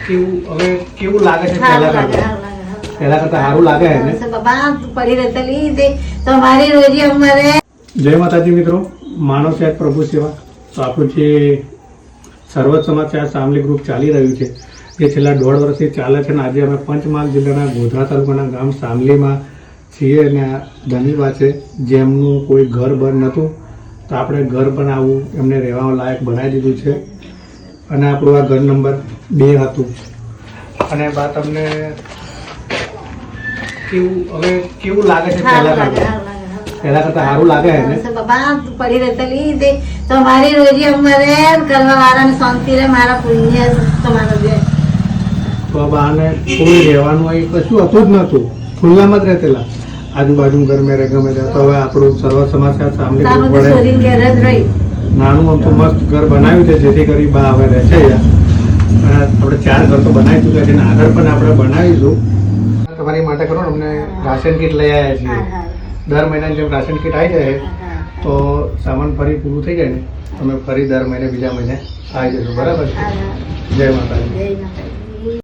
કેવું લાગે છે પહેલા કરતા સારું લાગે છે ને બાબા પડી રહેલી દે તમારી રોજી અમારે. જય માતાજી મિત્રો, માનવ સેવા પ્રભુ સેવા. તો આપણું જે સર્વોચ્ચ સમાચાર સામલી ગ્રુપ ચાલી રહ્યું છે જે છેલ્લા 1.5 વર્ષથી ચાલે છે. અને આજે અમે પંચમહાલ જિલ્લાના ગોધરા તાલુકાના ગામ સામલીમાં છીએ અને ધનીવા છે જેમનું કોઈ ઘર બર નહોતું, તો આપણે ઘર બનાવવું એમને રહેવા લાયક બનાવી દીધું છે. અને આપણું આ ઘર નંબર 2 હતું. અને બા તમને કેવું લાગે છે પહેલા કરતા સારું લાગે છે ને બાબા પડી રહેલી દે તમારી રોજી અમારે કરવા વાળાને શાંતિ રહે, મારા પુણ્ય તમારો દે. તો બાને કોઈ રહેવાનું અહીં કશું હતું જ નહોતું, ખુલ્લામાં જ રહેલા આજુબાજુ ઘર મેરે ગમે ત્યાં. તો હવે આપણું સર્વ સમાચાર સામલી ગ્રુપ વડે નાનું અમથું મસ્ત ઘર બનાવ્યું છે જેથી કરી બા હવે રહે છે. આપણે 4 ઘર તો બનાવી ચૂક્યા છે અને આગળ પણ આપણે બનાવીશું. તમારી માટે કરો ને અમને રાશન કીટ લઈ આવ્યા છીએ. દર મહિનાની જેમ રાશન કીટ આવી જાય તો સામાન ફરી પૂરું થઈ જાય ને તમે ફરી દર મહિને બીજા મહિને આવી જશો. બરાબર છે? જય માતાજી.